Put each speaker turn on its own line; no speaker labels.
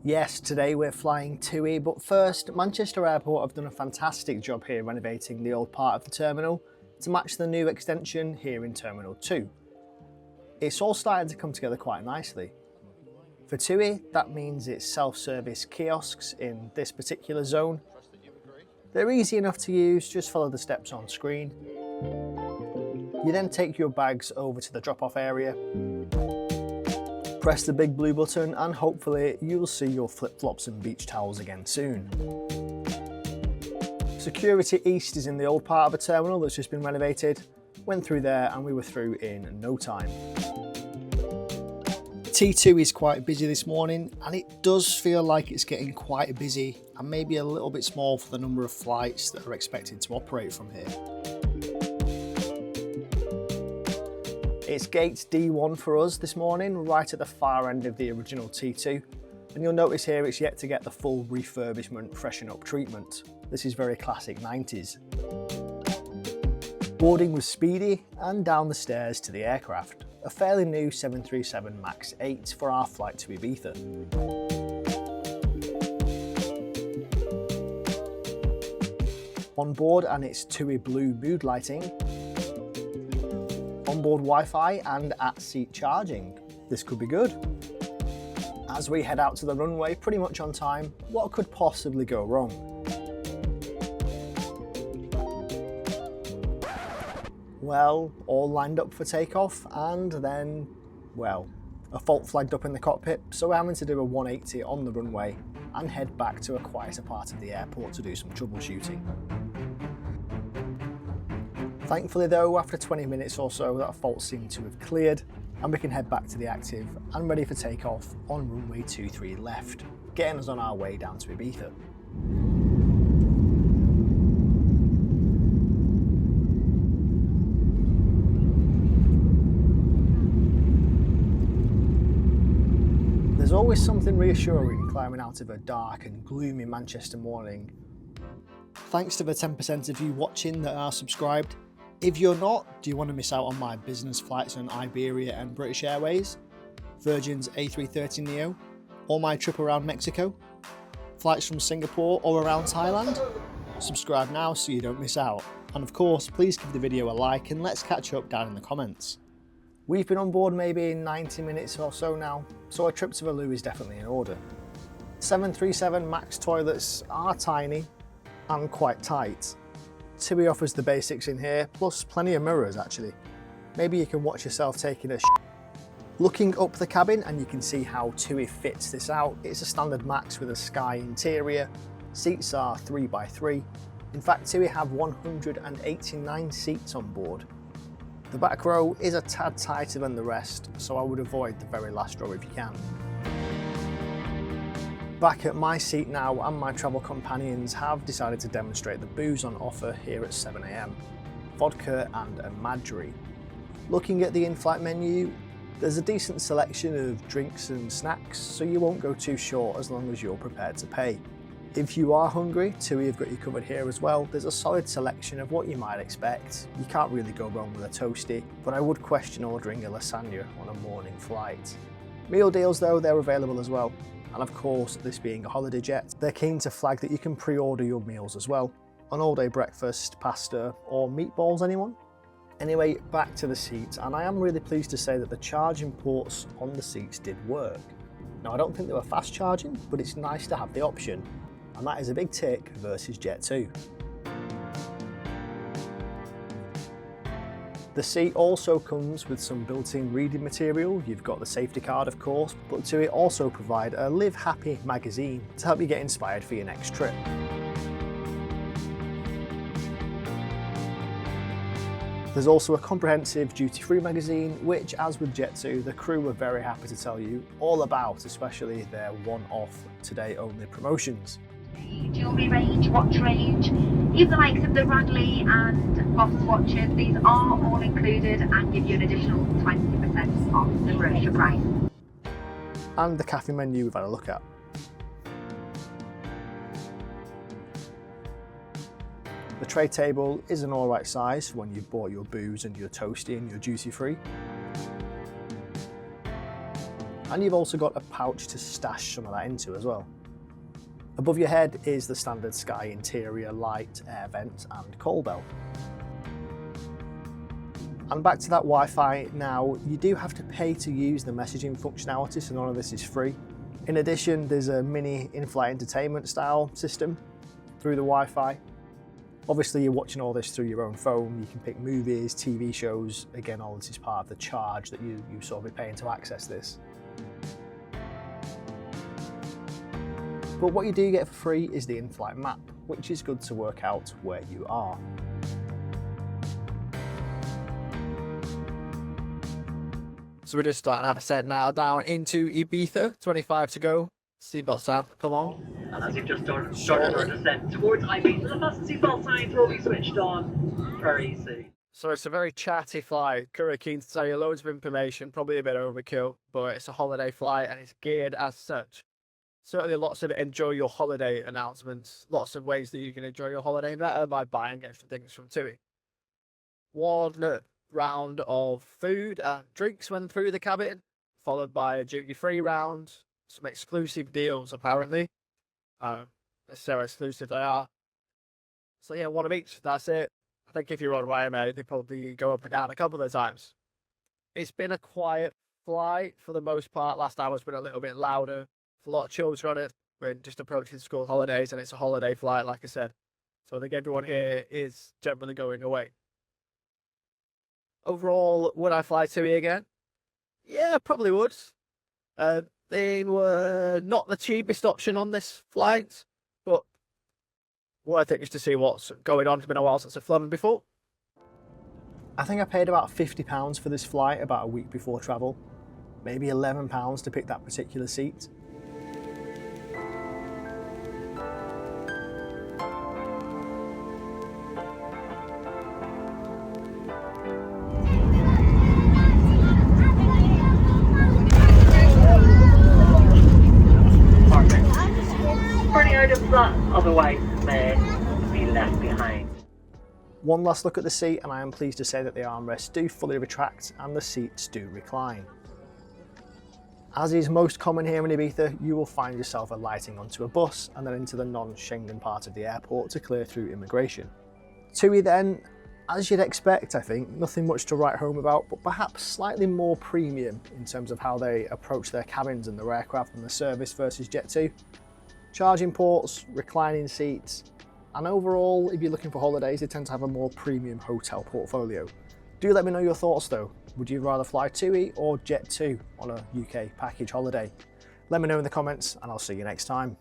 Yes, today we're flying TUI, but first, Manchester Airport have done a fantastic job here renovating the old part of the terminal to match the new extension here in Terminal 2. It's all starting to come together quite nicely. For TUI, that means it's self-service kiosks in this particular zone. They're easy enough to use, just follow the steps on screen. You then take your bags over to the drop-off area. Press the big blue button and hopefully you'll see your flip-flops and beach towels again soon. Security East is in the old part of a terminal that's just been renovated. Went through there and we were through in no time. T2 is quite busy this morning and it does feel like it's getting quite busy and maybe a little bit small for the number of flights that are expected to operate from here. It's gate D1 for us this morning, right at the far end of the original T2. And you'll notice here it's yet to get the full refurbishment freshen up treatment. This is very classic 90s. Boarding was speedy and down the stairs to the aircraft. A fairly new 737 MAX 8 for our flight to Ibiza. On board and it's TUI blue mood lighting. Onboard Wi-Fi and at-seat charging. This could be good. As we head out to the runway, pretty much on time, what could possibly go wrong? Well, all lined up for takeoff and then, well, a fault flagged up in the cockpit, so we're having to do a 180 on the runway and head back to a quieter part of the airport to do some troubleshooting. Thankfully though, after 20 minutes or so, that fault seemed to have cleared and we can head back to the active and ready for takeoff on runway 23 left, getting us on our way down to Ibiza. There's always something reassuring climbing out of a dark and gloomy Manchester morning. Thanks to the 10% of you watching that are subscribed. If you're not, do you want to miss out on my business flights on Iberia and British Airways, Virgin's A330neo, or my trip around Mexico, flights from Singapore or around Thailand? Subscribe now so you don't miss out. And of course, please give the video a like and let's catch up down in the comments. We've been on board maybe 90 minutes or so now, so a trip to the loo is definitely in order. 737 MAX toilets are tiny and quite tight. TUI offers the basics in here, plus plenty of mirrors actually. Maybe you can watch yourself taking a Looking up the cabin and you can see how TUI fits this out. It's a standard MAX with a sky interior. Seats are 3x3. In fact, TUI have 189 seats on board. The back row is a tad tighter than the rest, so I would avoid the very last row if you can. Back at my seat now, and my travel companions have decided to demonstrate the booze on offer here at 7 AM. Vodka and a Madri. Looking at the in-flight menu, there's a decent selection of drinks and snacks, so you won't go too short as long as you're prepared to pay. If you are hungry, TUI have got you covered here as well. There's a solid selection of what you might expect. You can't really go wrong with a toasty, but I would question ordering a lasagna on a morning flight. Meal deals though, they're available as well. And of course, this being a holiday jet, they're keen to flag that you can pre-order your meals as well. An all-day breakfast, pasta, or meatballs, anyone? Anyway, back to the seats, and I am really pleased to say that the charging ports on the seats did work. Now, I don't think they were fast charging, but it's nice to have the option, and that is a big tick versus Jet2. The seat also comes with some built-in reading material. You've got the safety card, of course, but TUI also provide a Live Happy magazine to help you get inspired for your next trip. There's also a comprehensive duty-free magazine, which, as with Jet2, the crew were very happy to tell you all about, especially their one-off, today-only promotions.
Jewellery range, watch range, even the likes of the Radley and Boss watches, these are all included and give you an additional 20% off the brochure price.
And the cafe menu we've had a look at. The tray table is an alright size for when you've bought your booze and your toasty and your duty free. and you've also got a pouch to stash some of that into as well. Above your head is the standard Sky interior light, air vent and call bell. And back to that Wi-Fi now, you do have to pay to use the messaging functionality, so none of this is free. In addition, there's a mini in-flight entertainment style system through the Wi-Fi. Obviously you're watching all this through your own phone, you can pick movies, TV shows, again all this is part of the charge that you sort of be paying to access this. But what you do get for free is the in-flight map, which is good to work out where you are.
So we're just starting to have a set now down into Ibiza, 25 to go. Seatbelts on, come on.
And as you've just started our descent towards Ibiza, the fasten seatbelt signs will be switched on. Very easy.
So it's a very chatty flight. Curry keen to tell you loads of information, probably a bit overkill, but it's a holiday flight and it's geared as such. Certainly lots of enjoy your holiday announcements, lots of ways that you can enjoy your holiday better by buying extra things from TUI. One round of food and drinks went through the cabin, followed by a duty-free round, some exclusive deals apparently. Let's see how exclusive they are. So yeah, one of each, that's it. I think if you're on runway, they probably go up and down a couple of times. It's been a quiet flight for the most part. Last hour's been a little bit louder. A lot of children on it. We're just approaching school holidays and it's a holiday flight, like I said. So I think everyone here is generally going away. Overall, would I fly TUI again? Yeah, probably would. They were not the cheapest option on this flight, but worth it just to see what's going on. It's been a while since I've flown before.
I think I paid about £50 for this flight about a week before travel. Maybe £11 to pick that particular seat.
Items that otherwise may be left behind.
One last look at the seat and I am pleased to say that the armrests do fully retract and the seats do recline. As is most common here in Ibiza, you will find yourself alighting onto a bus and then into the non-Schengen part of the airport to clear through immigration. TUI then, as you'd expect I think, nothing much to write home about, but perhaps slightly more premium in terms of how they approach their cabins and their aircraft and the service versus Jet2. Charging ports, reclining seats, and overall, if you're looking for holidays, they tend to have a more premium hotel portfolio. Do let me know your thoughts though. Would you rather fly TUI or Jet2 on a UK package holiday? Let me know in the comments and I'll see you next time.